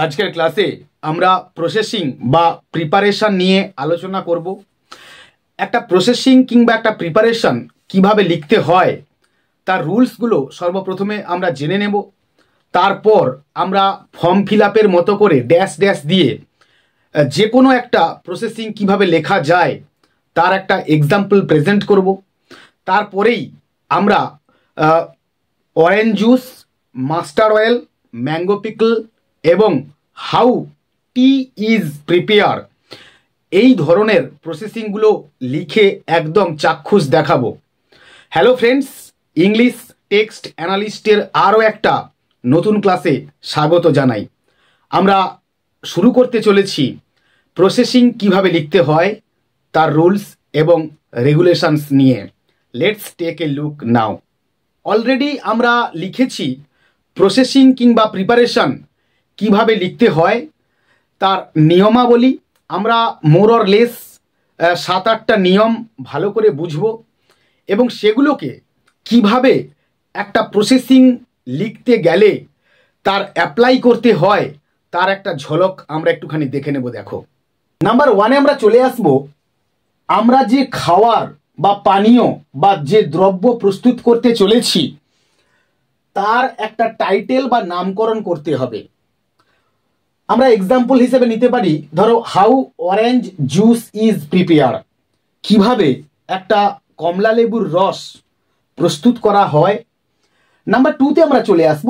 আজকের ক্লাসে আমরা প্রসেসিং বা প্রিপারেশন নিয়ে আলোচনা করব। একটা প্রসেসিং কিংবা একটা প্রিপারেশন কিভাবে লিখতে হয় তার রুলসগুলো সর্বপ্রথমে আমরা জেনে নেব। তারপর আমরা ফর্ম ফিল আপের মতো করে ড্যাশ ড্যাশ দিয়ে যে কোনো একটা প্রসেসিং কিভাবে লেখা যায় তার একটা এক্সাম্পল প্রেজেন্ট করব। তারপরেই আমরা orange juice, mustard oil, mango pickle এবং হাউ টি ইজ প্রিপেয়ার এই ধরনের প্রসেসিংগুলো লিখে একদম চাক্ষুষ দেখাবো। হ্যালো ফ্রেন্ডস, ইংলিশ টেক্সট অ্যানালিস্টের আরও একটা নতুন ক্লাসে স্বাগত জানাই। আমরা শুরু করতে চলেছি প্রসেসিং কিভাবে লিখতে হয় তার রুলস এবং রেগুলেশনস নিয়ে। Let's take a look now. Already আমরা লিখেছি প্রসেসিং কিংবা প্রিপারেশন কিভাবে লিখতে হয় তার নিয়মাবলী। আমরা মোর অর লেস 7-8টা নিয়ম ভালো করে বুঝব এবং সেগুলোকে কিভাবে একটা প্রসেসিং লিখতে গেলে তার অ্যাপ্লাই করতে হয় তার একটা ঝলক আমরা একটুখানি দেখে নেব। দেখো, নাম্বার 1-এ আমরা চলে আসব। আমরা যে খাওয়ার বা পানীয় বা যে দ্রব্য প্রস্তুত করতে চলেছি তার একটা টাইটেল বা নামকরণ করতে হবে। আমরা এক্সাম্পল হিসেবে নিতে পারি, ধরো how orange juice is prepare, কিভাবে একটা কমলা লেবুর রস প্রস্তুত করা হয়। নাম্বার 2-তে আমরা চলে আসব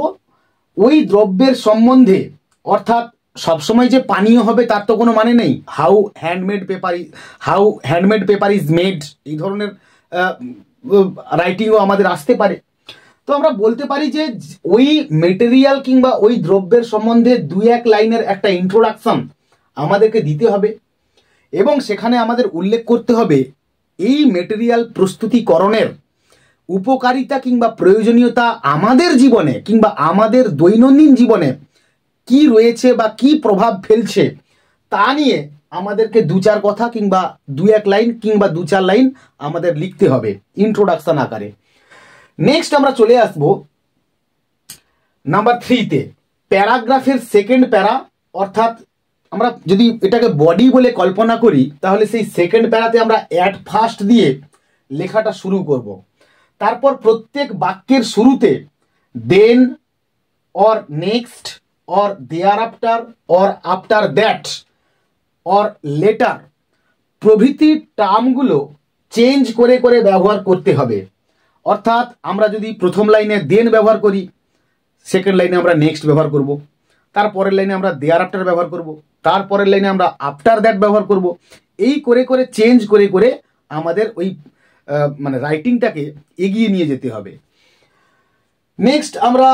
ওই দ্রব্যের সম্বন্ধে, অর্থাৎ সবসময় যে পানীয় হবে তার তো কোনো মানে নেই। How handmade paper is made, এই ধরনের রাইটিংও আমাদের আসতে পারে। তো আমরা বলতে পারি যে ওই মেটেরিয়াল কিংবা ওই দ্রব্যের সম্বন্ধে 2-1 লাইনের একটা ইন্ট্রোডাকশন আমাদেরকে দিতে হবে এবং সেখানে আমাদের উল্লেখ করতে হবে এই মেটেরিয়াল প্রস্তুতিকরণের উপকারিতা কিংবা প্রয়োজনীয়তা আমাদের জীবনে কিংবা আমাদের দৈনন্দিন জীবনে কি রয়েছে বা কি প্রভাব ফেলছে তা নিয়ে আমাদেরকে 2-4 কথা কিংবা 2-1 লাইন কিংবা 2-4 লাইন আমাদের লিখতে হবে ইন্ট্রোডাকশন আকারে। নেক্সট আমরা চলে আসব নাম্বার 3-তে, প্যারাগ্রাফের সেকেন্ড প্যারা, অর্থাৎ আমরা যদি এটাকে বডি বলে কল্পনা করি তাহলে সেই সেকেন্ড প্যারাতে আমরা অ্যাট ফার্স্ট দিয়ে লেখাটা শুরু করব। তারপর প্রত্যেক বাক্যের শুরুতে then or next or thereafter or after that or later প্রভৃতি টার্মগুলো চেঞ্জ করে করে ব্যবহার করতে হবে। অর্থাৎ আমরা যদি প্রথম লাইনে দেন ব্যবহার করি, সেকেন্ড লাইনে আমরা নেক্সট ব্যবহার করব, তারপরের লাইনে আমরা দেয়ার আফটার ব্যবহার করব, তারপরের লাইনে আমরা আফটার দ্যাট ব্যবহার করব। এই করে করে চেঞ্জ করে করে আমাদের ওই রাইটিংটাকে এগিয়ে নিয়ে যেতে হবে। নেক্সট আমরা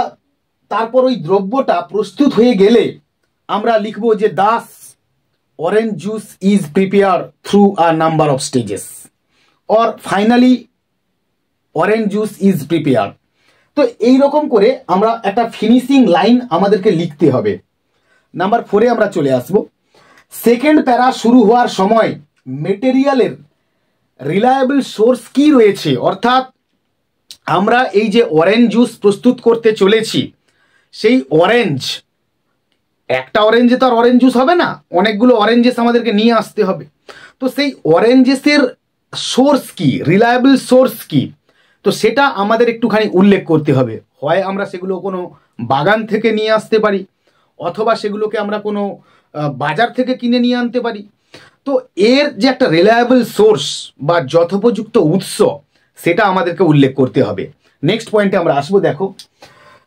তারপর ওই দ্রব্যটা প্রস্তুত হয়ে গেলে আমরা লিখব যে Das orange juice is prepare through a number of stages or finally orange juice is prepare. তো এইরকম করে আমরা একটা ফিনিশিং লাইন আমাদেরকে লিখতে হবে। নাম্বার 4-এ আমরা চলে আসব। সেকেন্ড প্যারা শুরু হওয়ার সময় মেটেরিয়ালের রিলায়েবল সোর্স কি রয়েছে, অর্থাৎ আমরা এই যে অরেঞ্জ জুস প্রস্তুত করতে চলেছি সেই অরেঞ্জ, একটা অরেঞ্জে তো আর অরেঞ্জ জুস হবে না, অনেকগুলো অরেঞ্জেস আমাদেরকে নিয়ে আসতে হবে। তো সেই অরেঞ্জেসের সোর্স কি, রিলায়েবল সোর্স কি, তো সেটা আমাদের একটুখানি উল্লেখ করতে হবে। হয় আমরা সেগুলো কোনো বাগান থেকে নিয়ে আসতে পারি অথবা সেগুলোকে আমরা কোনো বাজার থেকে কিনে নিয়ে আনতে পারি। তো এর যে একটা রিলায়েবল সোর্স বা যথোপযুক্ত উৎস সেটা আমাদেরকে উল্লেখ করতে হবে। নেক্সট পয়েন্টে আমরা আসবো। দেখো,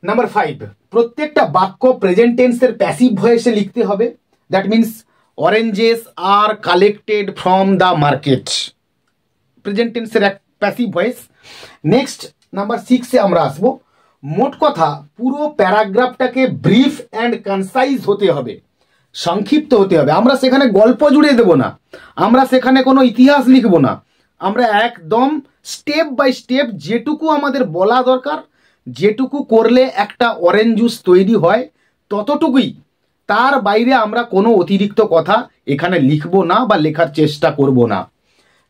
নাম্বার 5, প্রত্যেকটা বাক্য প্রেজেন্ট টেন্সের প্যাসিভ ভয়েসে লিখতে হবে। That means oranges are collected from the market, present টেন্সের এক প্যাসিভ ভয়েস। নেক্সট নাম্বার 6-এ আমরা আসবো। মোট কথা পুরো প্যারাগ্রাফটাকে ব্রিফ অ্যান্ড কনসাইজ হতে হবে, সংক্ষিপ্ত হতে হবে। আমরা সেখানে গল্প জুড়ে দেব না, আমরা সেখানে কোনো ইতিহাস লিখব না, আমরা একদম স্টেপ বাই স্টেপ যেটুকু আমাদের বলা দরকার, যেটুকু করলে একটা অরেঞ্জ জুস তৈরি হয় ততটুকুই, তার বাইরে আমরা কোনো অতিরিক্ত কথা এখানে লিখব না বা লেখার চেষ্টা করব না।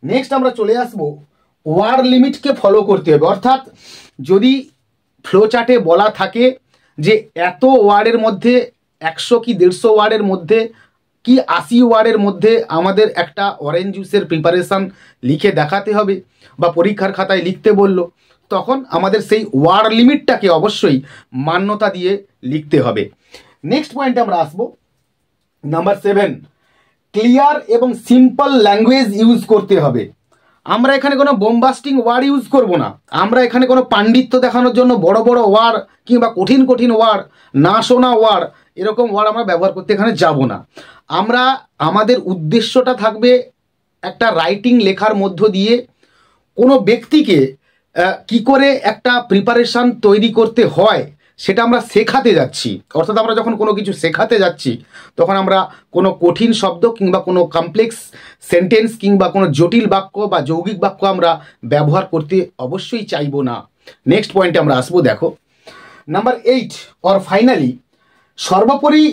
নেক্সট আমরা চলে আসব ওয়ার্ড লিমিটকে ফলো করতে হবে। অর্থাৎ যদি ফ্লো চার্টে বলা থাকে যে এত ওয়ার্ডের মধ্যে 100 কি 150 ওয়ার্ডের মধ্যে কি 80 ওয়ার্ডের মধ্যে আমাদের একটা অরেঞ্জ জুসের প্রিপারেশান লিখে দেখাতে হবে বা পরীক্ষার খাতায় লিখতে বলল, তখন আমাদের সেই ওয়ার্ড লিমিটটাকে অবশ্যই মান্যতা দিয়ে লিখতে হবে। নেক্সট পয়েন্টে আমরা আসবো, নাম্বার 7, ক্লিয়ার এবং সিম্পল ল্যাঙ্গুয়েজ ইউজ করতে হবে। আমরা এখানে কোনো বোমবাস্টিং ওয়ার্ড ইউজ করব না, আমরা এখানে কোনো পাণ্ডিত্য দেখানোর জন্য বড় বড় ওয়ার্ড কিংবা কঠিন কঠিন ওয়ার্ড, না শোনা ওয়ার্ড, এরকম ওয়ার্ড আমরা ব্যবহার করতে এখানে যাব না। আমরা আমাদের উদ্দেশ্যটা থাকবে একটা রাইটিং লেখার মধ্য দিয়ে কোনো ব্যক্তিকে কি করে একটা প্রিপারেশান তৈরি করতে হয় সেটা আমরা শেখাতে যাচ্ছি। অর্থাৎ আমরা যখন কোনো কিছু শেখাতে যাচ্ছি তখন আমরা কোনো কঠিন শব্দ কিংবা কোনো কমপ্লেক্স সেন্টেন্স কিংবা কোনো জটিল বাক্য বা যৌগিক বাক্য আমরা ব্যবহার করতে অবশ্যই চাইব না। নেক্সট পয়েন্টে আমরা আসবো, দেখো নাম্বার 8 অর ফাইনালি, সর্বোপরি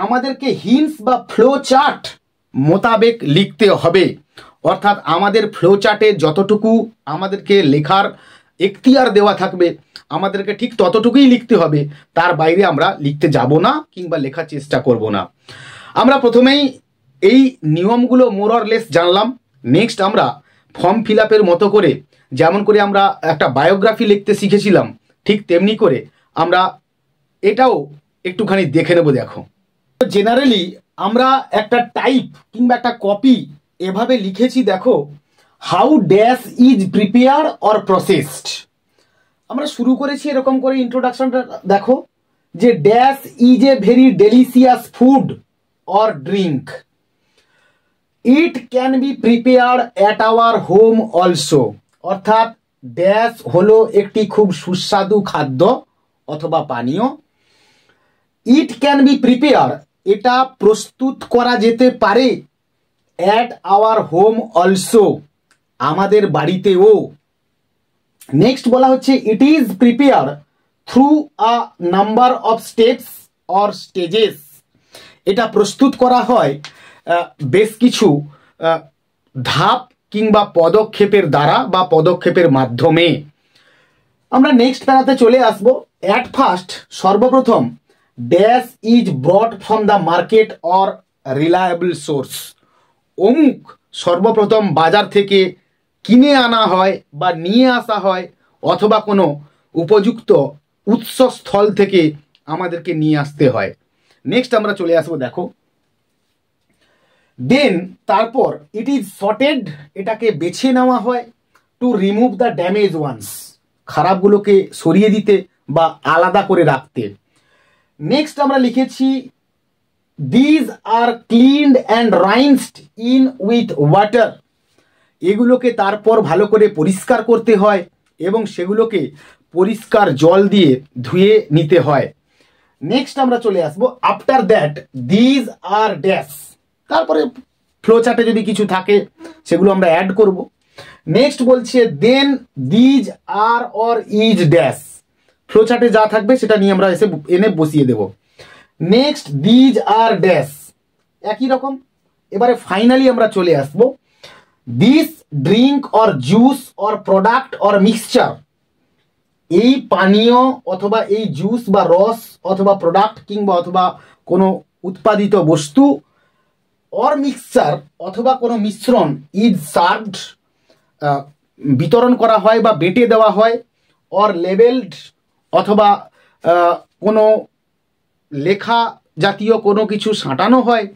আমাদেরকে হিন্টস বা ফ্লো চার্ট মোতাবেক লিখতে হবে। অর্থাৎ আমাদের ফ্লো চার্টে যতটুকু আমাদেরকে লেখার এখতিয়ার দেওয়া থাকবে আমাদেরকে ঠিক ততটুকুই লিখতে হবে, তার বাইরে আমরা লিখতে যাব না কিংবা লেখার চেষ্টা করব না। আমরা প্রথমেই এই নিয়মগুলো মোর অর লেস জানলাম। নেক্সট আমরা ফর্ম ফিল আপের মতো করে যেমন করে আমরা একটা বায়োগ্রাফি লিখতে শিখেছিলাম ঠিক তেমনি করে আমরা এটাও একটুখানি দেখে নেব। দেখো, জেনারেলি আমরা একটা টাইপ কিংবা একটা কপি এভাবে লিখেছি, দেখো how dash is prepare or processed. আমরা শুরু করেছি এরকম করে ইন্ট্রোডাকশনটা, দেখো যে dash is a very delicious food or drink, it can be prepare at our home also. অর্থাৎ ড্যাশ হলো একটি খুব সুস্বাদু খাদ্য অথবা পানীয়। ইট ক্যান বি প্রিপেয়ার, এটা প্রস্তুত করা যেতে পারে। অ্যাট আওয়ার হোম অলসো, আমাদের বাড়িতেও। নেক্সট বলা হচ্ছে ইট is prepare through a number of steps or stages, এটা প্রস্তুত করা হয় বেশ কিছু ধাপ কিংবা পদক্ষেপের দ্বারা বা পদক্ষেপের মাধ্যমে। আমরা নেক্সট প্যারাতে চলে আসবো। অ্যাট ফার্স্ট, সর্বপ্রথম dash is ব্রট from the market or reliable source, অমুক সর্বপ্রথম বাজার থেকে কিনে আনা হয় বা নিয়ে আসা হয় অথবা কোনো উপযুক্ত উৎসস্থল থেকে আমাদেরকে নিয়ে আসতে হয়। নেক্সট আমরা চলে আসবো, দেখো দেন, তারপর ইট ইজ সর্টেড, এটাকে বেছে নেওয়া হয়। To remove the damage ones, খারাপগুলোকে সরিয়ে দিতে বা আলাদা করে রাখতে। নেক্সট আমরা লিখেছি these are cleaned and rinsed in with water, এগুলোকে তারপর ভালো করে পরিষ্কার করতে হয় এবং সেগুলোকে পরিষ্কার জল দিয়ে ধুয়ে নিতে হয়। নেক্সট আমরা চলে আসবো after that these are dash, তারপরে ফ্লো চার্টে যদি কিছু থাকে সেগুলো আমরা অ্যাড করব। নেক্সট বলছে then these are or is dash, flow চার্টে যা থাকবে সেটা নিয়ে আমরা এনে বসিয়ে দেব। নেক্সট দিজ আর ড্যাশ, একই রকম। এবারে ফাইনালি আমরা চলে আসবো this drink or juice or product or mixture, এই পানীয় অথবা এই জুস বা রস অথবা প্রোডাক্ট কিংবা অথবা কোনো উৎপাদিত বস্তু অর মিক্সচার অথবা কোনো মিশ্রণ ইজ সার্ভড, বিতরণ করা হয় বা বেটে দেওয়া হয়। অর লেবেলড, অথবা কোনো লেখা জাতীয় কোনো কিছু সাঁটানো হয়।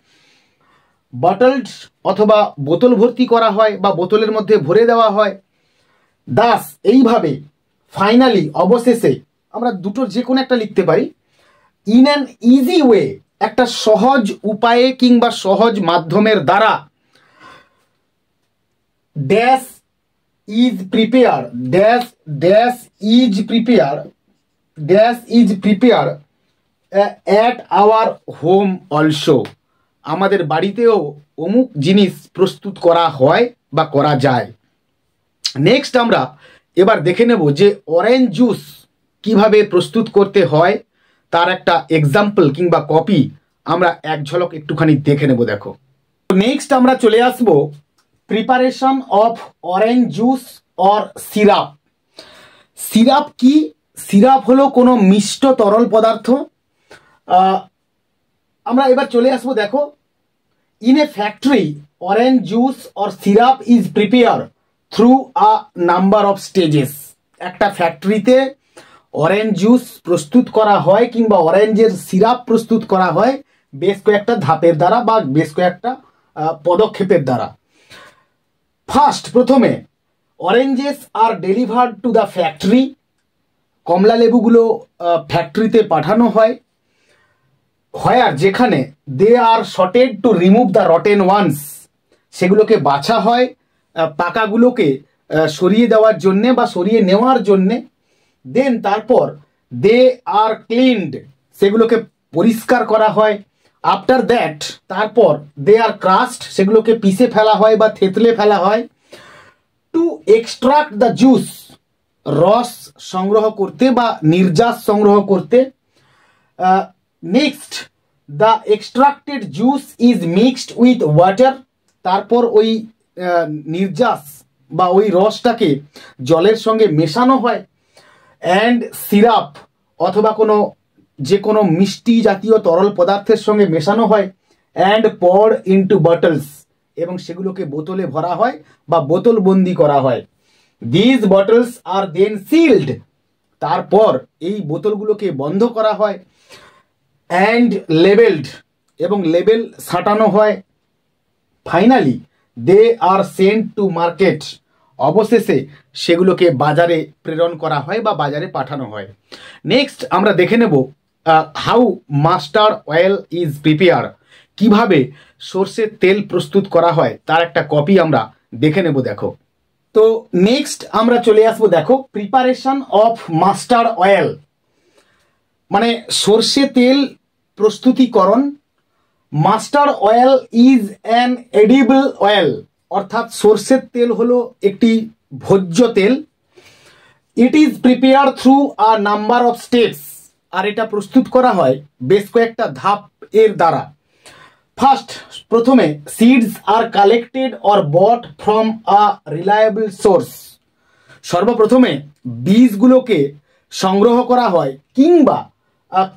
বটলড, অথবা বোতল ভর্তি করা হয় বা বোতলের মধ্যে ভরে দেওয়া হয়। দাস, এইভাবে ফাইনালি অবশেষে আমরা দুটোর যে কোনো একটা লিখতে পারি। ইন অ্যান ইজি ওয়ে, একটা সহজ উপায়ে কিংবা সহজ মাধ্যমের দ্বারা dash is prepare, dash dash is prepare, dash is prepare at our home also, আমাদের বাড়িতেও অমুক জিনিস প্রস্তুত করা হয় বা করা যায়। নেক্সট আমরা এবার দেখে নেব যে অরেঞ্জ জুস কিভাবে প্রস্তুত করতে হয় তার একটা এক্সাম্পল কিংবা কপি আমরা এক ঝলক একটুখানি দেখে নেব। দেখো, নেক্সট আমরা চলে আসবো preparation of orange juice or syrup. Syrup কি? সিরাপ হলো কোনো মিষ্ট তরল পদার্থ আমরা এবার চলে আসবো, দেখো, in a factory orange juice or syrup is prepare through a number of stages. একটা ফ্যাক্টরিতে অরেঞ্জ জুস প্রস্তুত করা হয় কিংবা অরেঞ্জের সিরাপ প্রস্তুত করা হয় বেশ কয়েকটা ধাপের দ্বারা বা বেশ কয়েকটা পদক্ষেপের দ্বারা। ফার্স্ট, প্রথমে oranges are delivered to the factory. কমলা লেবুগুলো ফ্যাক্টরিতে পাঠানো হয়, আর যেখানে they are sorted to remove the rotten ones, সেগুলোকে বাছা হয় পাকাগুলোকে সরিয়ে দেওয়ার জন্যে বা সরিয়ে নেওয়ার জন্যে। দেন তারপর দে আর ক্লিনড, সেগুলোকে পরিষ্কার করা হয়। আফটার দ্যাট তারপর দে আর ক্রাস্ট, সেগুলোকে পিষে ফেলা হয় বা থেতলে ফেলা হয়। টু এক্সট্রাক্ট দ্য জুস, রস সংগ্রহ করতে বা নির্যাস সংগ্রহ করতে। Next, the extracted juice is mixed with water, তারপর ওই নির্যাস বা ওই রসটাকে জলের সঙ্গে মেশানো হয়। অ্যান্ড সিরাপ অথবা যে কোনো মিষ্টি জাতীয় তরল পদার্থের সঙ্গে মেশানো হয়। অ্যান্ড পড ইনটু বটলস, এবং সেগুলোকে বোতলে ভরা হয় বা বোতল বন্দি করা হয়। This bottles are then sealed, তারপর এই বোতলগুলোকে বন্ধ করা হয়। অ্যান্ড লেবেলড, এবং লেবেল সাঁটানো হয়। Finally they are sent to market, অবশেষে সেগুলোকে বাজারে প্রেরণ করা হয় বা বাজারে পাঠানো হয়। নেক্সট আমরা দেখে নেব how mustard oil is prepare, কিভাবে সর্ষের তেল প্রস্তুত করা হয় তার একটা কপি আমরা দেখে নেব। দেখো, তো নেক্সট আমরা চলে আসবো, দেখো, প্রিপারেশন অফ মাস্টার্ড অয়েল, মানে সর্ষে তেল প্রস্তুতিকরণ। Mustard oil is an edible oil, অর্থাৎ সর্ষের তেল হলো একটি ভোজ্য তেল। It is prepare through a number of steps, আর এটা প্রস্তুত করা হয় বেশ কয়েকটা ধাপ এর দ্বারা। ফার্স্ট, প্রথমে seeds are collected or bought from a reliable source, সর্বপ্রথমে বীজগুলোকে সংগ্রহ করা হয় কিংবা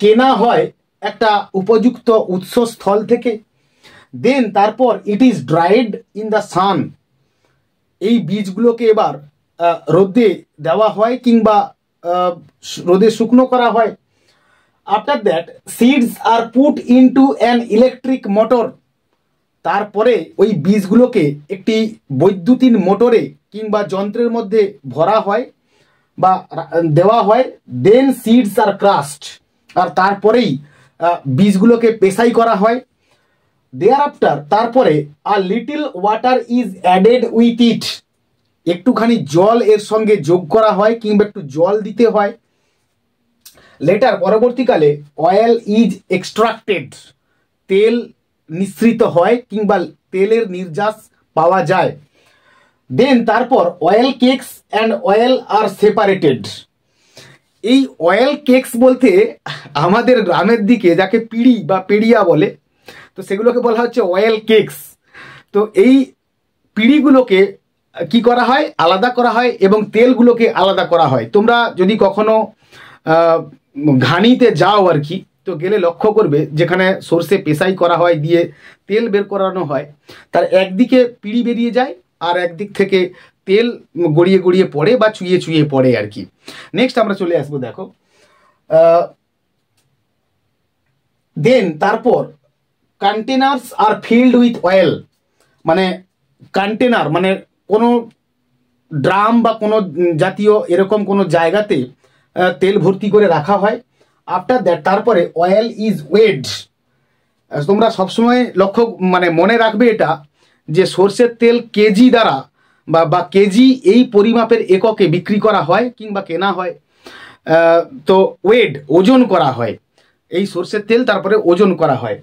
কেনা হয় একটা উপযুক্ত উৎসস্থল থেকে। দেন তারপর it is dried in the সান, এই বীজগুলোকে এবার রোদে দেওয়া হয় কিংবা রোদে শুকনো করা হয়। After that seeds are put into an electric motor, তারপরে ওই বীজগুলোকে একটি বৈদ্যুতিন মোটরে কিংবা যন্ত্রের মধ্যে ভরা হয় বা দেওয়া হয়। দেন সিডস আর ক্রাস্ট, আর তারপরেই বীজগুলোকে পেশাই করা হয়। দেয়ার আফটার, তারপরে a little water is added with it, একটুখানি জল এর সঙ্গে যোগ করা হয় কিংবা একটু জল দিতে হয়। লেটার, পরবর্তীকালে অয়েল ইজ এক্সট্রাক্টেড, তেল নিঃসৃত হয় কিংবা তেলের নির্যাস পাওয়া যায়। দেন তারপর oil cakes and oil are separated. এই অয়েল কেকস বলতে আমাদের গ্রামের দিকে যাকে পিড়ি বা পেড়িয়া বলে, তো সেগুলোকে বলা হচ্ছে অয়েল কেকস। তো এই পিড়িগুলোকে কি করা হয়, আলাদা করা হয় এবং তেলগুলোকে আলাদা করা হয়। তোমরা যদি কখনো ঘানিতে যাও আর কি, তো গেলে লক্ষ্য করবে যেখানে সর্ষে পেশাই করা হয় দিয়ে তেল বের করানো হয়, তার একদিকে পিড়ি বেরিয়ে যায় আর একদিক থেকে তেল গড়িয়ে গড়িয়ে পড়ে বা চুইয়ে চুইয়ে পড়ে আর কি। নেক্সট আমরা চলে আসবো, দেখো, দেন তারপর containers are filled with oil, মানে কন্টেনার মানে কোনো ড্রাম বা কোনো জাতীয় এরকম কোনো জায়গাতে তেল ভর্তি করে রাখা হয়। আফটার দ্যাট তারপরে অয়েল ইজ ওয়েড। তোমরা সবসময় মনে রাখবে এটা, যে সর্ষের তেল কেজি দ্বারা বা কেজি এই পরিমাপের এককে বিক্রি করা হয় কিংবা কেনা হয়। তো ওয়েড, ওজন করা হয় এই সর্ষের তেল, তারপরে ওজন করা হয়।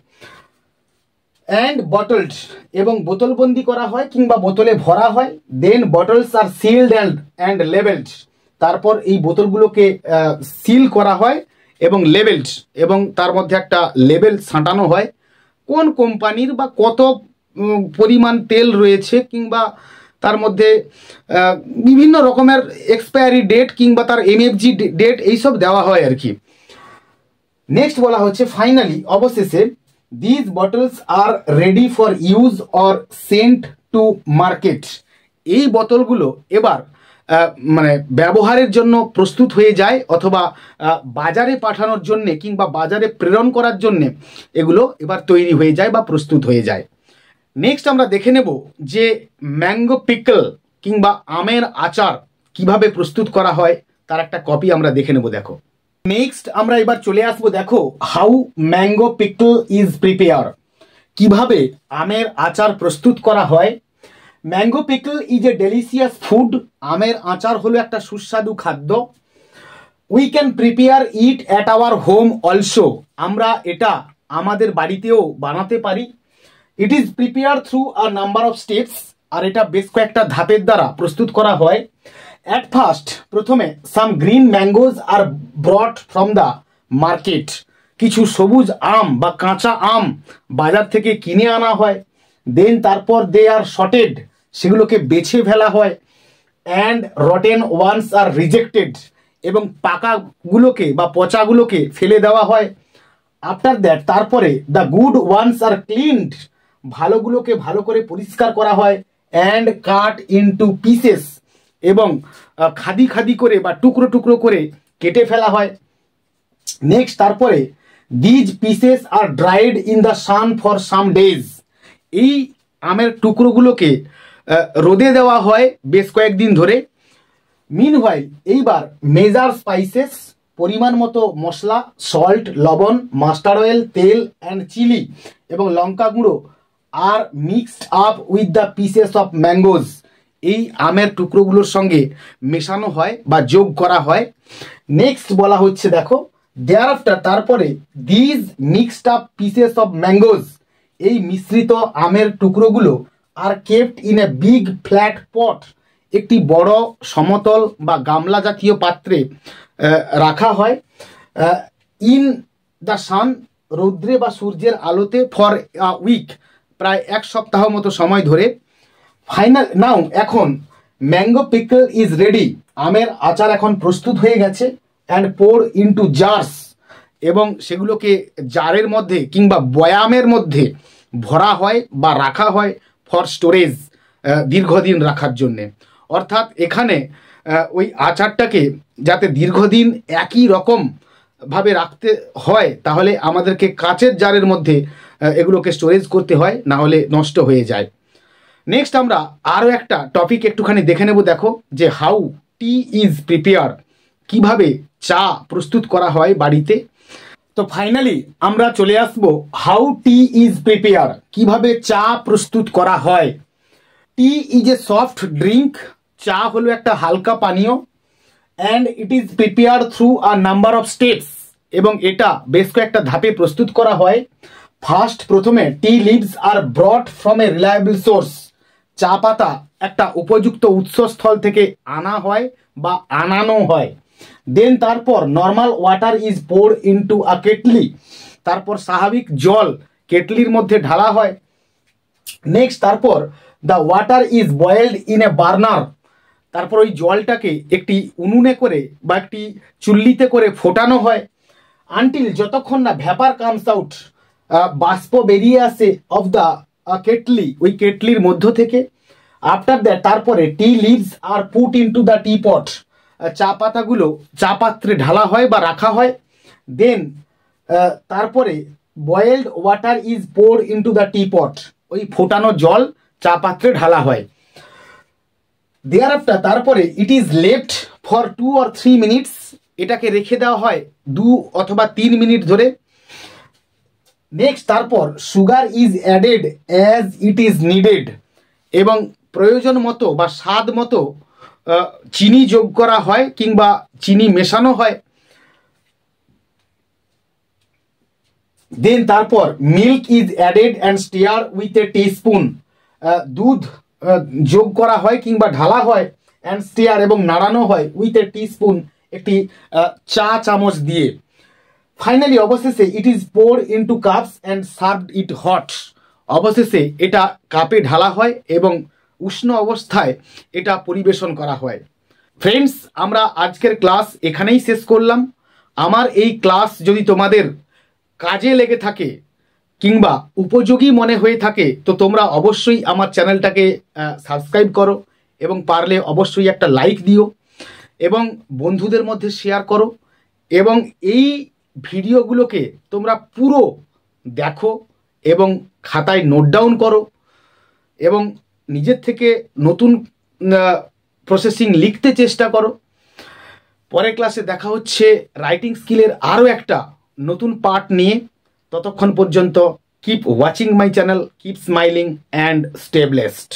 অ্যান্ড বটলড, এবং বোতলবন্দি করা হয় কিংবা বোতলে ভরা হয়। Then bottles are sealed and labelled, তারপর এই বোতলগুলোকে সিল করা হয় এবং লেবেলড, এবং তার মধ্যে একটা লেবেল সাঁটানো হয় কোন কোম্পানির বা কত পরিমাণ তেল রয়েছে কিংবা তার মধ্যে বিভিন্ন রকমের এক্সপায়ারি ডেট কিংবা তার এমএফজি ডেট এইসব দেওয়া হয় আর কি। নেক্সট বলা হচ্ছে ফাইনালি, অবশেষে these bottles are ready for use or sent to market. এই বোতলগুলো এবার মানে ব্যবহারের জন্য প্রস্তুত হয়ে যায় অথবা বাজারে পাঠানোর জন্যে কিংবা বাজারে প্রেরণ করার জন্যে এগুলো এবার তৈরি হয়ে যায় বা প্রস্তুত হয়ে যায়। নেক্সট আমরা দেখে নেব যে ম্যাঙ্গো পিকল কিংবা আমের আচার কিভাবে প্রস্তুত করা হয়, তার একটা কপি আমরা দেখে নেব। দেখো, নেক্সট আমরা এবার চলে আসবো, দেখো how mango pickle is prepare, কিভাবে আমের আচার প্রস্তুত করা হয়। Mango pickle is a delicious food. আমের আচার হলো একটা সুস্বাদু খাদ্য। We can prepare it at our home also. আমরা এটা আমাদের বাড়িতেও বানাতে পারি। It is prepare through a number of steps. আর এটা বেশ কয়েকটা ধাপের দ্বারা প্রস্তুত করা হয়। অ্যাট ফার্স্ট, প্রথমে some green mangoes are brought from the market. কিছু সবুজ আম বা কাঁচা আম বাজার থেকে কিনে আনা হয়। দেন তারপর দে আর শর্টেড, সেগুলোকে বেছে ফেলা হয়। And rotten ones are rejected, এবং পাকাগুলোকে বা পচাগুলোকে ফেলে দেওয়া হয়। আফটার দ্যাট, তারপরে the good ones are cleaned, ভালোগুলোকে ভালো করে পরিষ্কার করা হয়। অ্যান্ড কাট ইনটু পিসেস, এবং খাদি খাদি করে বা টুকরো টুকরো করে কেটে ফেলা হয়। নেক্সট, তারপরে these pieces are dried in the sun for some days. এই আমের টুকরোগুলোকে রোদে দেওয়া হয় বেশ কয়েকদিন ধরে। মিনহোয়াইল, এইবার মেজার স্পাইসেস, পরিমাণ মতো মশলা, সল্ট, লবণ, মাস্টার্ড অয়েল, তেল অ্যান্ড চিলি এবং লঙ্কা গুঁড়ো আর mixed up with the pieces of mangoes, এই আমের টুকরোগুলোর সঙ্গে মেশানো হয় বা যোগ করা হয়। নেক্সট বলা হচ্ছে, দেখো দেয়ার আফটার, তারপরে these mixed up pieces of mangoes, এই মিশ্রিত আমের টুকরোগুলো are kept in a big flat pot, একটি বড় সমতল বা গামলা জাতীয় পাত্রে রাখা হয়। ইন দ্য সান, রৌদ্রে বা সূর্যের আলোতে, ফর আ উইক, প্রায় এক সপ্তাহ মতো সময় ধরে। ফাইনাল নাও, এখন ম্যাঙ্গো পিকল ইজ রেডি, আমের আচার এখন প্রস্তুত হয়ে গেছে। অ্যান্ড পোর ইনটু জার্স, এবং সেগুলোকে জারের মধ্যে কিংবা বয়ামের মধ্যে ভরা হয় বা রাখা হয় ফর স্টোরেজ, দীর্ঘদিন রাখার জন্যে। অর্থাৎ এখানে ওই আচারটাকে যাতে দীর্ঘদিন একই রকম ভাবে রাখতে হয়, তাহলে আমাদেরকে কাচের জারের মধ্যে এগুলোকে স্টোরেজ করতে হয়, না হলে নষ্ট হয়ে যায়। নেক্সট আমরা আরও একটা টপিক একটুখানি দেখে নেব। দেখো যে হাউ টি ইজ প্রিপেয়ার, কিভাবে চা প্রস্তুত করা হয় বাড়িতে। তো ফাইনালি আমরা চলে আসব হাউ টি ইজ প্রিপেয়ার, কিভাবে চা প্রস্তুত করা হয়। টি ইজ এ সফট ড্রিঙ্ক, চা হলো একটা হালকা পানীয়। And it is prepare through a number of steps, এবং এটা বেশ কয়েকটা ধাপে প্রস্তুত করা হয়। ফার্স্ট, প্রথমে tea leaves are brought from a reliable source, চা পাতা একটা উপযুক্ত উৎসস্থল থেকে আনা হয় বা আনানো হয়। দেন তারপর normal water is pour into a kettle, তারপর স্বাভাবিক জল কেটলির মধ্যে ঢালা হয়। নেক্সট, তারপর the water is boiled in a burner, তারপর ওই জলটাকে একটি উনুনে করে বা একটি চুল্লিতে করে ফোটানো হয়। আনটিল, যতক্ষণ না ভ্যাপার কামস আউট, বাষ্প বেরিয়ে আসে অফ দ্য কেটলি, ওই কেটলির মধ্য থেকে। আফটার দ্যাট, তারপরে tea leaves are put into the tea pot, চা পাতাগুলো চা পাত্রে ঢালা হয় বা রাখা হয়। দেন তারপরে boiled water is pour into the tea pot, ওই ফোটানো জল চা পাত্রে ঢালা হয়। দেয়ার আফটার, তারপরে it is left for 2 or 3 minutes, এটাকে রেখে দেওয়া হয় 2 অথবা 3 মিনিট ধরে। নেক্সট, তারপর sugar is added as it is needed, এবং প্রয়োজন মতো বা স্বাদ মতো চিনি যোগ করা হয় কিংবা চিনি মেশানো হয়। দেন তারপর milk is added and stair with a teaspoon, দুধ যোগ করা হয় কিংবা ঢালা হয়। অ্যান্ড স্টিয়ার, এবং নাড়ানো হয় উইথ এ টিস্পুন, একটি চা চামচ দিয়ে। ফাইনালি, অবশেষে it is pour into cups and served it hot, অবশেষে এটা কাপে ঢালা হয় এবং উষ্ণ অবস্থায় এটা পরিবেশন করা হয়। ফ্রেন্ডস, আমরা আজকের ক্লাস এখানেই শেষ করলাম। আমার এই ক্লাস যদি তোমাদের কাজে লেগে থাকে, কিংবা উপযোগী মনে হয়ে থাকে তো তোমরা অবশ্যই আমার চ্যানেলটাকে সাবস্ক্রাইব করো এবং পারলে অবশ্যই একটা লাইক দিও এবং বন্ধুদের মধ্যে শেয়ার করো এবং এই ভিডিওগুলোকে তোমরা পুরো দেখো এবং খাতায় নোট ডাউন করো এবং নিজের থেকে নতুন প্রসেসিং লিখতে চেষ্টা করো। পরের ক্লাসে দেখা হচ্ছে রাইটিং স্কিলের আরও একটা নতুন পার্ট নিয়ে। ততক্ষণ পর্যন্ত keep watching my channel, keep smiling and stay blessed.